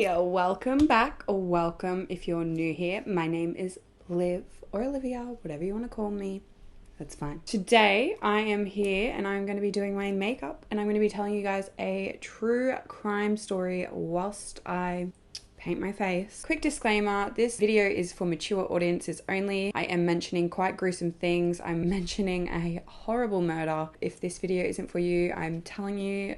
Hey, welcome back, or welcome if you're new here. My name is Liv, or Olivia, whatever you want to call me. That's fine. Today I am here and I'm going to be doing my makeup and I'm going to be telling you guys a true crime story whilst I paint my face. Quick disclaimer, this video is for mature audiences only. I am mentioning quite gruesome things. I'm mentioning a horrible murder. If this video isn't for you, I'm telling you,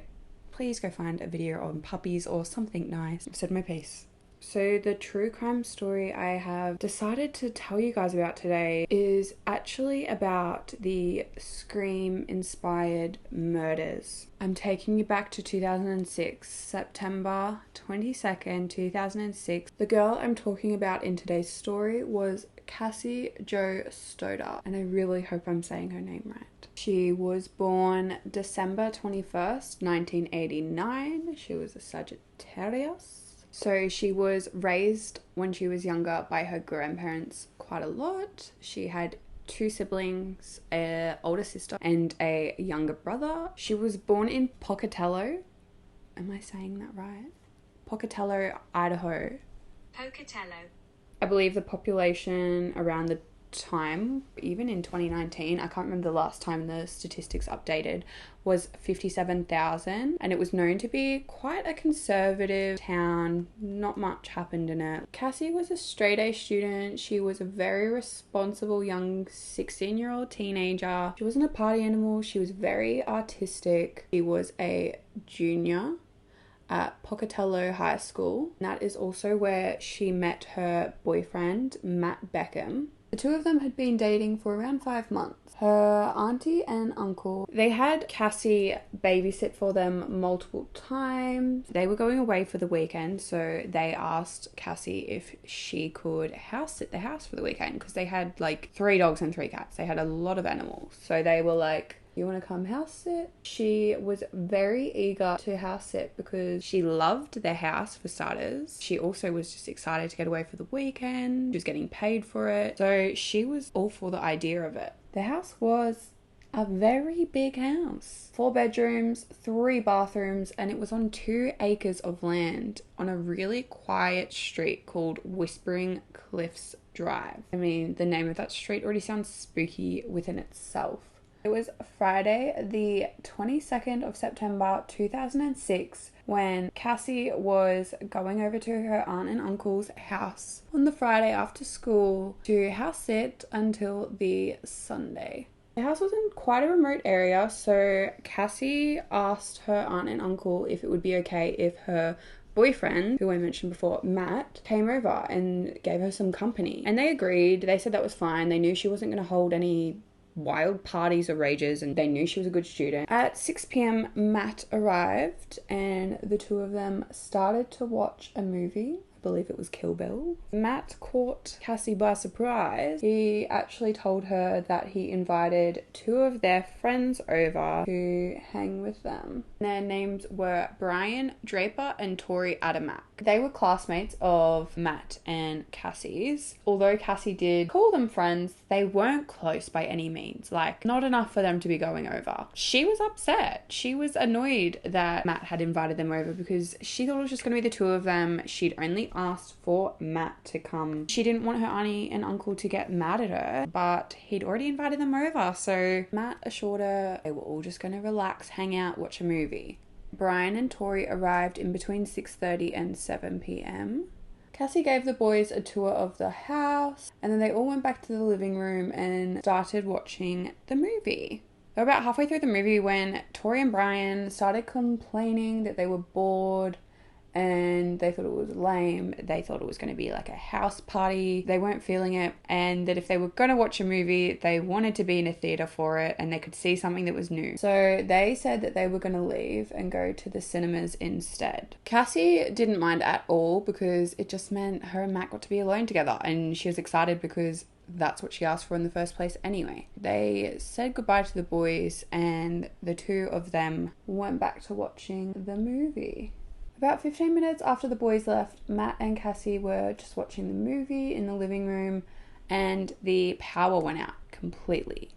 please go find a video on puppies or something nice. I've said my piece. So the true crime story I have decided to tell you guys about today is actually about the Scream-inspired murders. I'm taking you back to 2006, September 22nd, 2006. The girl I'm talking about in today's story was Cassie Jo Stoddart, and I really hope I'm saying her name right. She was born December 21st, 1989. She was a Sagittarius. So she was raised when she was younger by her grandparents quite a lot. She had two siblings, an older sister and a younger brother. She was born in Pocatello. Am I saying that right? Pocatello, Idaho. Pocatello. I believe the population around the time, even in 2019, I can't remember the last time the statistics updated, was 57,000, and it was known to be quite a conservative town. Not much happened in it. Cassie was a straight A student. She was a very responsible young 16-year-old teenager. She wasn't a party animal. She was very artistic. She was a junior at Pocatello High School. And that is also where she met her boyfriend, Matt Beckham. The two of them had been dating for around 5 months. Her auntie and uncle, they had Cassie babysit for them multiple times. They were going away for the weekend, so they asked Cassie if she could house sit the house for the weekend because they had like 3 dogs and 3 cats. They had a lot of animals. So they were like, you want to come house sit? She was very eager to house sit because she loved their house for starters. She also was just excited to get away for the weekend. She was getting paid for it. So she was all for the idea of it. The house was a very big house. 4 bedrooms, 3 bathrooms, and it was on 2 acres of land on a really quiet street called Whispering Cliffs Drive. I mean, the name of that street already sounds spooky within itself. It was Friday, the 22nd of September 2006, when Cassie was going over to her aunt and uncle's house on the Friday after school to house sit until the Sunday. The house was in quite a remote area, so Cassie asked her aunt and uncle if it would be okay if her boyfriend, who I mentioned before, Matt, came over and gave her some company. And they agreed. They said that was fine. They knew she wasn't going to hold any wild parties or rages, and they knew she was a good student. At 6 p.m, Matt arrived and the two of them started to watch a movie. I believe it was Kill Bill. Matt caught Cassie by surprise. He actually told her that he invited 2 of their friends over to hang with them. Their names were Brian Draper and Tori Adamak. They were classmates of Matt and Cassie's. Although Cassie did call them friends, they weren't close by any means. Like, not enough for them to be going over. She was upset. She was annoyed that Matt had invited them over because she thought it was just going to be the 2 of them. She'd only asked for Matt to come. She didn't want her auntie and uncle to get mad at her, but he'd already invited them over. So Matt assured her they were all just going to relax, hang out, watch a movie. Brian and Tori arrived in between 6:30 and 7 p.m. Cassie gave the boys a tour of the house, and then they all went back to the living room and started watching the movie. They were about halfway through the movie when Tori and Brian started complaining that they were bored and they thought it was lame. They thought it was going to be like a house party. They weren't feeling it, and that if they were going to watch a movie, they wanted to be in a theatre for it and they could see something that was new. So they said that they were going to leave and go to the cinemas instead. Cassie didn't mind at all because it just meant her and Matt got to be alone together, and she was excited because that's what she asked for in the first place anyway. They said goodbye to the boys and the 2 of them went back to watching the movie. About 15 minutes after the boys left, Matt and Cassie were just watching the movie in the living room and the power went out completely.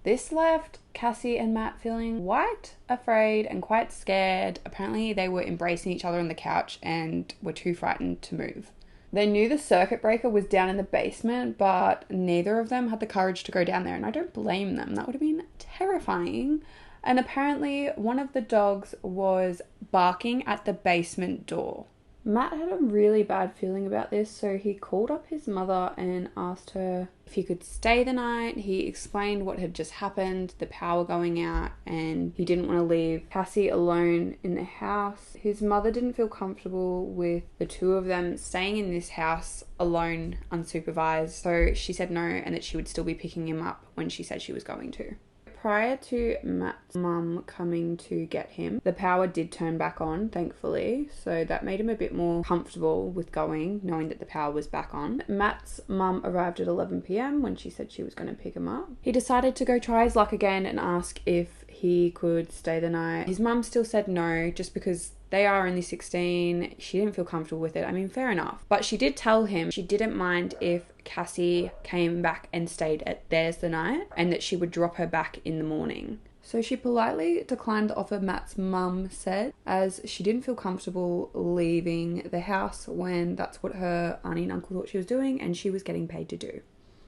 This left Cassie and Matt feeling quite afraid and quite scared. Apparently they were embracing each other on the couch and were too frightened to move. They knew the circuit breaker was down in the basement, but neither of them had the courage to go down there, and I don't blame them. That would have been terrifying. And apparently one of the dogs was barking at the basement door. Matt had a really bad feeling about this, so he called up his mother and asked her if he could stay the night. He explained what had just happened, the power going out, and he didn't want to leave Cassie alone in the house. His mother didn't feel comfortable with the two of them staying in this house alone, unsupervised, so she said no and that she would still be picking him up when she said she was going to. Prior to Matt's mum coming to get him, the power did turn back on, thankfully, so that made him a bit more comfortable with going, knowing that the power was back on. Matt's mum arrived at 11 p.m. when she said she was going to pick him up. He decided to go try his luck again and ask if he could stay the night. His mum still said no, just because they are only 16. She didn't feel comfortable with it. I mean, fair enough. But she did tell him she didn't mind if Cassie came back and stayed at theirs the night, and that she would drop her back in the morning. So she politely declined the offer, Matt's mum said, as she didn't feel comfortable leaving the house when that's what her auntie and uncle thought she was doing and she was getting paid to do.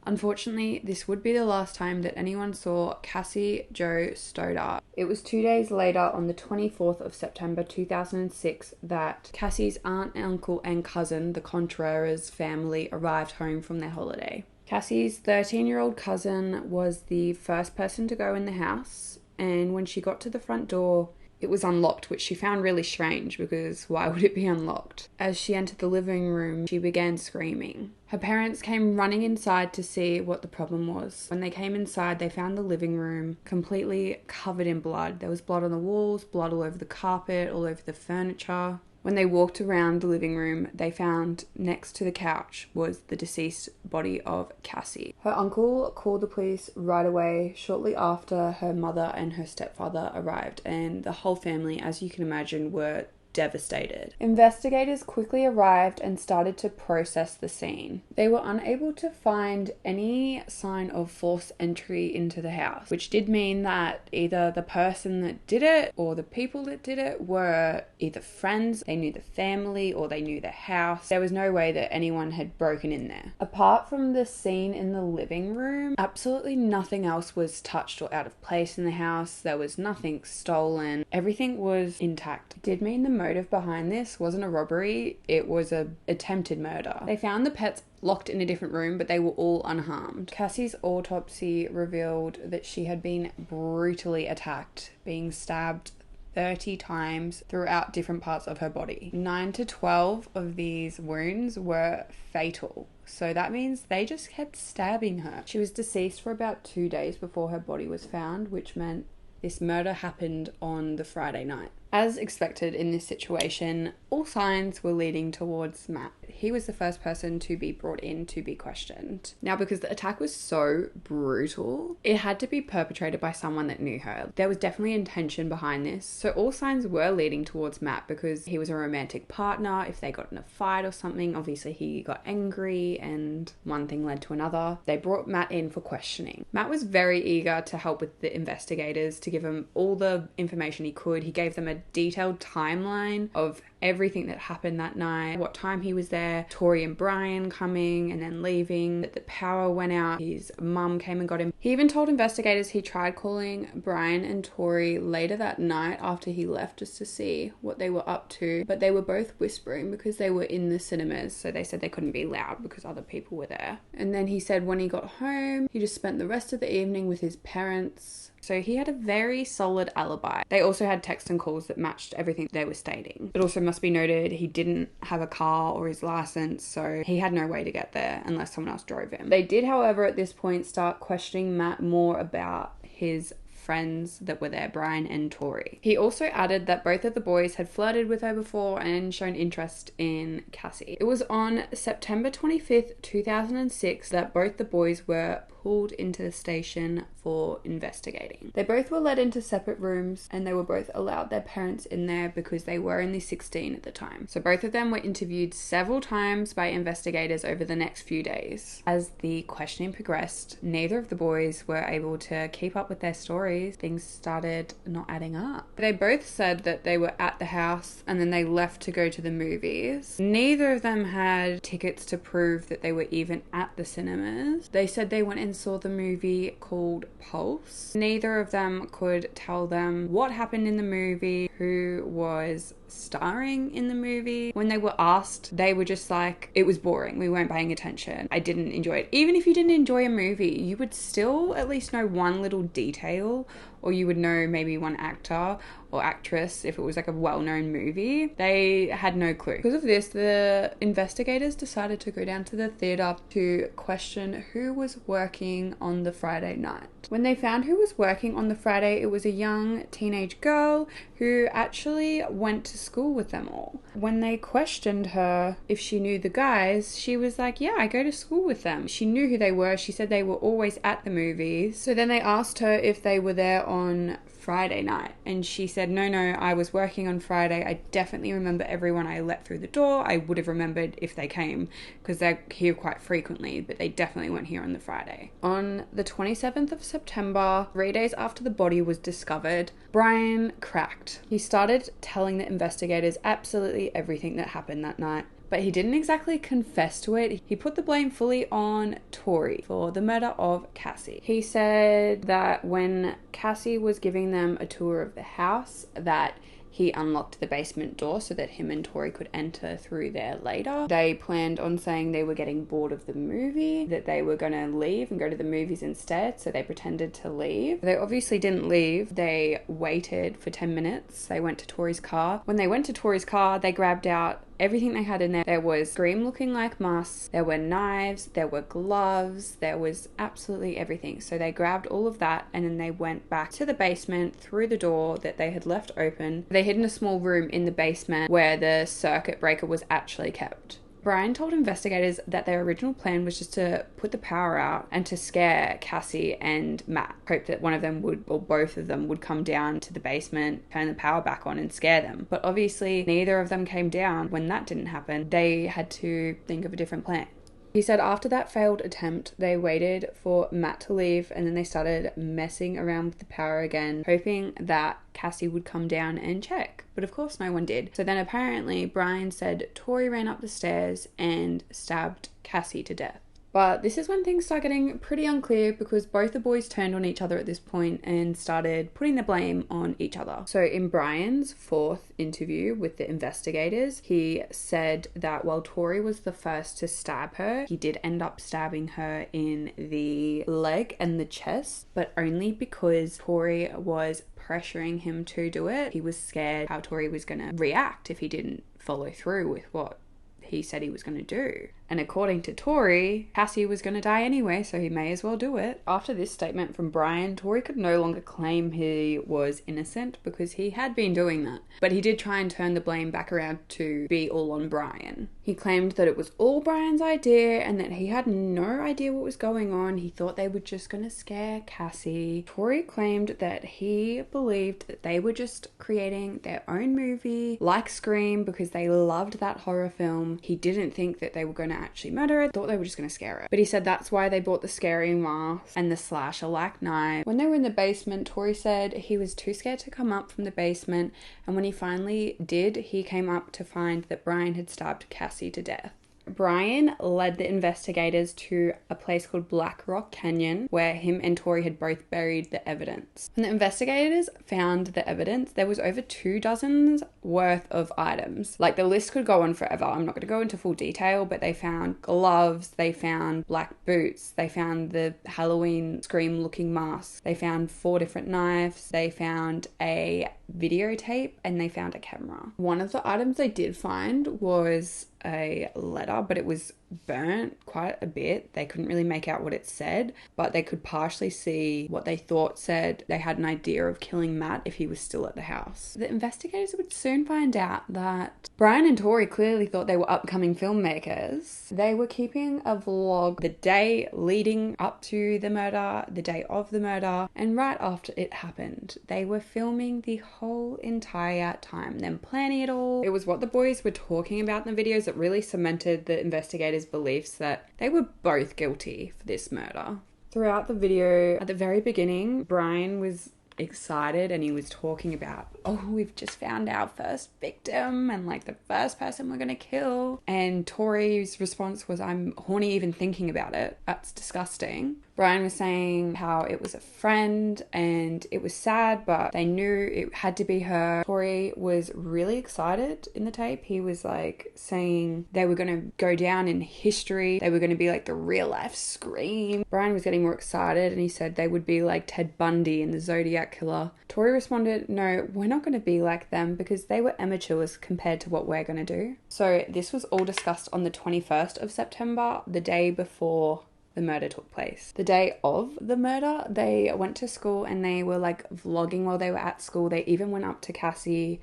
Unfortunately, this would be the last time that anyone saw Cassie Jo Stoddart. It was 2 days later, on the 24th of September 2006, that Cassie's aunt, uncle and cousin, the Contreras family, arrived home from their holiday. Cassie's 13-year-old cousin was the first person to go in the house, and when she got to the front door, it was unlocked, which she found really strange because why would it be unlocked? As she entered the living room, she began screaming. Her parents came running inside to see what the problem was. When they came inside, they found the living room completely covered in blood. There was blood on the walls, blood all over the carpet, all over the furniture. When they walked around the living room, they found next to the couch was the deceased body of Cassie. Her uncle called the police right away shortly after her mother and her stepfather arrived, and the whole family, as you can imagine, were devastated. Investigators quickly arrived and started to process the scene. They were unable to find any sign of forced entry into the house, which did mean that either the person that did it or the people that did it were either friends, they knew the family, or they knew the house. There was no way that anyone had broken in there. Apart from the scene in the living room, absolutely nothing else was touched or out of place in the house. There was nothing stolen. Everything was intact. It did mean the motive behind this wasn't a robbery, it was an attempted murder. They found the pets locked in a different room, but they were all unharmed. Cassie's autopsy revealed that she had been brutally attacked, being stabbed 30 times throughout different parts of her body. 9 to 12 of these wounds were fatal. So that means they just kept stabbing her. She was deceased for about 2 days before her body was found, which meant this murder happened on the Friday night. As expected in this situation, all signs were leading towards Matt. He was the first person to be brought in to be questioned. Now, because the attack was so brutal, it had to be perpetrated by someone that knew her. There was definitely intention behind this. So all signs were leading towards Matt because he was a romantic partner. If they got in a fight or something, obviously he got angry and one thing led to another. They brought Matt in for questioning. Matt was very eager to help with the investigators, to give them all the information he could. He gave them a detailed timeline of everything that happened that night, what time he was there, Tori and Brian coming and then leaving, that the power went out, his mum came and got him. He even told investigators he tried calling Brian and Tori later that night after he left just to see what they were up to, but they were both whispering because they were in the cinemas, so they said they couldn't be loud because other people were there. And then he said when he got home, he just spent the rest of the evening with his parents. So he had a very solid alibi. They also had text and calls that matched everything they were stating. It also must be noted he didn't have a car or his license, so he had no way to get there unless someone else drove him. They did, however, at this point start questioning Matt more about his friends that were there, Brian and Tori. He also added that both of the boys had flirted with her before and shown interest in Cassie. It was on September 25th, 2006 that both the boys were pulled into the station for investigating. They both were led into separate rooms and they were both allowed their parents in there because they were only 16 at the time. So both of them were interviewed several times by investigators over the next few days. As the questioning progressed, neither of the boys were able to keep up with their stories. Things started not adding up. They both said that they were at the house and then they left to go to the movies. Neither of them had tickets to prove that they were even at the cinemas. They said they went and saw the movie called Pulse. Neither of them could tell them what happened in the movie, who was starring in the movie. When they were asked, they were just like, it was boring, we weren't paying attention, I didn't enjoy it. Even if you didn't enjoy a movie, you would still at least know one little detail, or you would know maybe one actor or actress if it was like a well-known movie. They had no clue. Because of this, the investigators decided to go down to the theatre to question who was working on the Friday night. When they found who was working on the Friday, it was a young teenage girl who actually went to school with them all. When they questioned her if she knew the guys, she was like, yeah, I go to school with them. She knew who they were. She said they were always at the movies. So then they asked her if they were there on Friday night, and she said, no, I was working on Friday. I definitely remember everyone I let through the door. I would have remembered if they came because they're here quite frequently, but they definitely weren't here on the Friday. On the 27th of September, 3 days after the body was discovered, Brian cracked. He started telling the investigators absolutely everything that happened that night. But he didn't exactly confess to it. He put the blame fully on Tori for the murder of Cassie. He said that when Cassie was giving them a tour of the house, that he unlocked the basement door so that him and Tori could enter through there later. They planned on saying they were getting bored of the movie, that they were going to leave and go to the movies instead, so they pretended to leave. They obviously didn't leave. They waited for 10 minutes. They went to Tori's car. When they went to Tori's car, they grabbed out everything they had in there. There was Scream looking like masks, there were knives, there were gloves, there was absolutely everything. So they grabbed all of that and then they went back to the basement through the door that they had left open. They hid in a small room in the basement where the circuit breaker was actually kept. Brian told investigators that their original plan was just to put the power out and to scare Cassie and Matt. Hope that one of them would, or both of them would come down to the basement, turn the power back on and scare them. But obviously neither of them came down. When that didn't happen, they had to think of a different plan. He said after that failed attempt, they waited for Matt to leave and then they started messing around with the power again, hoping that Cassie would come down and check. But of course no one did. So then apparently Brian said Tori ran up the stairs and stabbed Cassie to death. But this is when things start getting pretty unclear because both the boys turned on each other at this point and started putting the blame on each other. So in Brian's fourth interview with the investigators, he said that while Tori was the first to stab her, he did end up stabbing her in the leg and the chest, but only because Tori was pressuring him to do it. He was scared how Tori was going to react if he didn't follow through with what he said he was going to do. And according to Tori, Cassie was going to die anyway, so he may as well do it. After this statement from Brian, Tori could no longer claim he was innocent because he had been doing that. But he did try and turn the blame back around to be all on Brian. He claimed that it was all Brian's idea and that he had no idea what was going on. He thought they were just going to scare Cassie. Tori claimed that he believed that they were just creating their own movie, like Scream, because they loved that horror film. He didn't think that they were going to actually murder her, thought they were just going to scare her. But he said that's why they bought the scary mask and the slasher-like knife. When they were in the basement, Tori said he was too scared to come up from the basement, and when he finally did, he came up to find that Brian had stabbed Cassie to death. Brian led the investigators to a place called Black Rock Canyon where him and Tori had both buried the evidence. When the investigators found the evidence, there was over 2 dozen worth of items. Like, the list could go on forever. I'm not going to go into full detail, but they found gloves, they found black boots, they found the Halloween Scream looking mask, they found 4 different knives, they found a videotape, and they found a camera. One of the items they did find was a letter, but it was burnt quite a bit. They couldn't really make out what it said, but they could partially see what they thought said they had an idea of killing Matt if he was still at the house. The investigators would soon soon find out that Brian and Tori clearly thought they were upcoming filmmakers. They were keeping a vlog the day leading up to the murder, the day of the murder, and right after it happened. They were filming the whole entire time, then planning it all. It was what the boys were talking about in the videos that really cemented the investigators' beliefs that they were both guilty for this murder. Throughout the video, at the very beginning, Brian was excited and he was talking about, oh, we've just found our first victim and like the first person we're gonna kill. And Tori's response was, I'm horny even thinking about it. That's disgusting. Brian was saying how it was a friend and it was sad, but they knew it had to be her. Tori was really excited in the tape. He was like saying they were going to go down in history. They were going to be like the real life Scream. Brian was getting more excited and he said they would be like Ted Bundy and the Zodiac Killer. Tori responded, no, we're not going to be like them because they were amateurs compared to what we're going to do. So this was all discussed on the 21st of September, the day before the murder took place. The day of the murder, they went to school and they were like vlogging while they were at school. They even went up to Cassie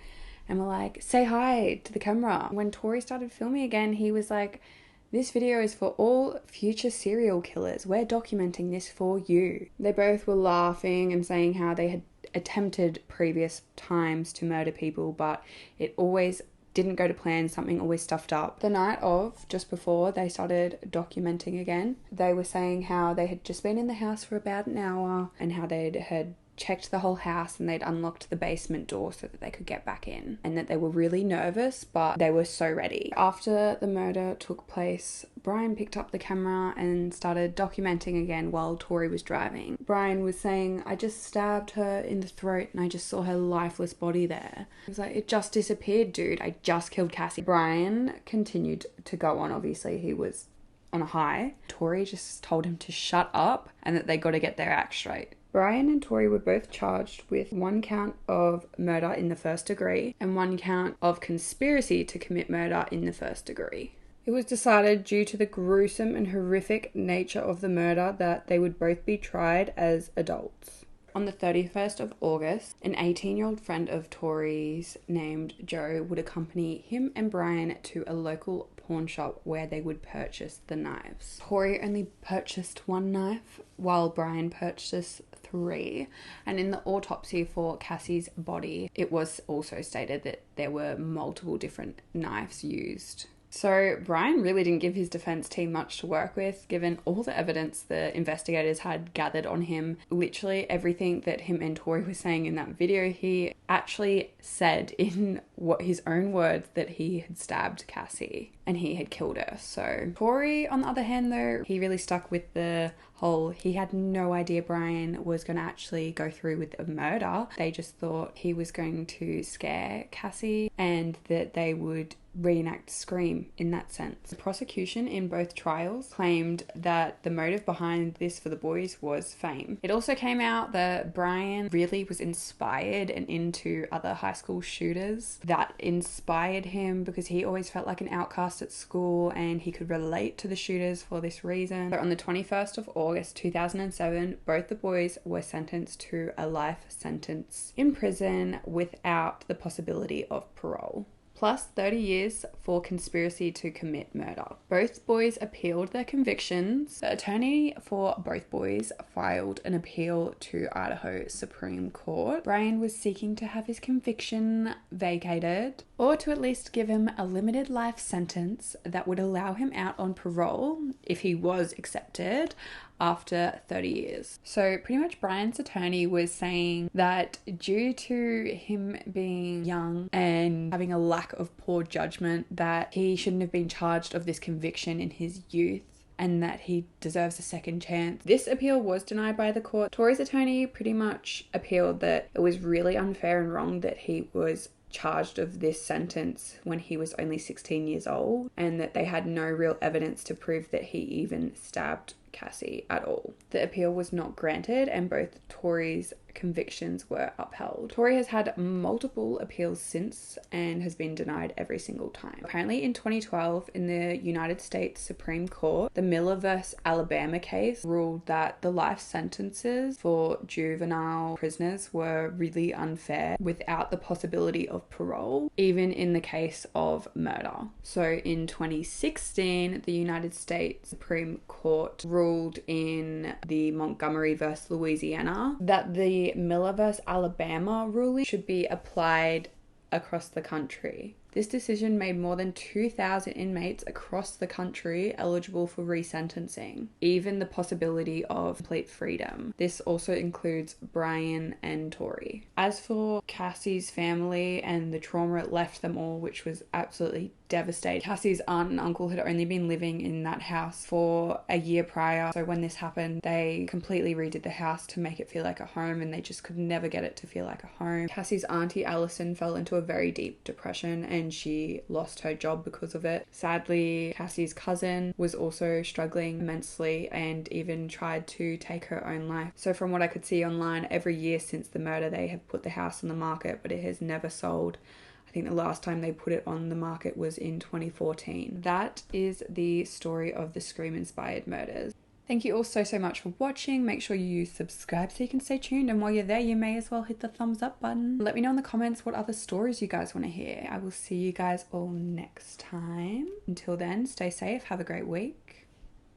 and were like, say hi to the camera. When Tori started filming again, he was like, this video is for all future serial killers. We're documenting this for you. They both were laughing and saying how they had attempted previous times to murder people, but it always didn't go to plan, something always stuffed up. The night of, just before they started documenting again, they were saying how they had just been in the house for about an hour and how they had checked the whole house and they'd unlocked the basement door so that they could get back in, and that they were really nervous but they were so ready. After the murder took place, Brian picked up the camera and started documenting again while Tori was driving. Brian was saying, I just stabbed her in the throat and I just saw her lifeless body there. He was like, it just disappeared, dude. I just killed Cassie. Brian continued to go on. Obviously he was on a high. Tori just told him to shut up and that they got to get their act straight. Brian and Tori were both charged with 1 count of murder in the first degree and 1 count of conspiracy to commit murder in the first degree. It was decided, due to the gruesome and horrific nature of the murder, that they would both be tried as adults. On the 31st of August, an 18-year-old friend of Tori's named Joe would accompany him and Brian to a local pawn shop where they would purchase the knives. Tori only purchased 1 knife while Brian purchased 3, and in the autopsy for Cassie's body, it was also stated that there were multiple different knives used. So Brian really didn't give his defense team much to work with, given all the evidence the investigators had gathered on him. Literally everything that him and Tori were saying in that video, he actually said in his own words that he had stabbed Cassie and he had killed her. So Tori, on the other hand, though, he really stuck with the whole, he had no idea Brian was going to actually go through with a murder. They just thought he was going to scare Cassie and that they would reenact Scream in that sense. The prosecution in both trials claimed that the motive behind this for the boys was fame. It also came out that Brian really was inspired and into other high school shooters. That inspired him because he always felt like an outcast at school and he could relate to the shooters for this reason. So on the 21st of August 2007, both the boys were sentenced to a life sentence in prison without the possibility of parole, plus 30 years for conspiracy to commit murder. Both boys appealed their convictions. The attorney for both boys filed an appeal to Idaho Supreme Court. Brian was seeking to have his conviction vacated, or to at least give him a limited life sentence that would allow him out on parole if he was accepted after 30 years. So pretty much Brian's attorney was saying that due to him being young and having a lack of poor judgment, that he shouldn't have been charged of this conviction in his youth and that he deserves a second chance. This appeal was denied by the court. Tori's attorney pretty much appealed that it was really unfair and wrong that he was charged of this sentence when he was only 16 years old, and that they had no real evidence to prove that he even stabbed Cassie at all. The appeal was not granted, and both Tori's convictions were upheld. Tori has had multiple appeals since and has been denied every single time. Apparently in 2012, in the United States Supreme Court, the Miller vs. Alabama case ruled that the life sentences for juvenile prisoners were really unfair without the possibility of parole, even in the case of murder. So in 2016, the United States Supreme Court ruled in the Montgomery vs. Louisiana that the Miller vs. Alabama ruling should be applied across the country. This decision made more than 2,000 inmates across the country eligible for resentencing, even the possibility of complete freedom. This also includes Brian and Tori. As for Cassie's family and the trauma it left them all, which was absolutely devastating. Cassie's aunt and uncle had only been living in that house for a year prior. So when this happened, they completely redid the house to make it feel like a home, and they just could never get it to feel like a home. Cassie's auntie Allison fell into a very deep depression and she lost her job because of it. Sadly, Cassie's cousin was also struggling immensely and even tried to take her own life. So from what I could see online, every year since the murder, they have put the house on the market, but it has never sold. I think the last time they put it on the market was in 2014. That is the story of the Scream-inspired murders. Thank you all so much for watching. Make sure you subscribe so you can stay tuned, and while you're there, you may as well hit the thumbs up button. Let me know in the comments what other stories you guys want to hear. I will see you guys all next time. Until then, stay safe, have a great week.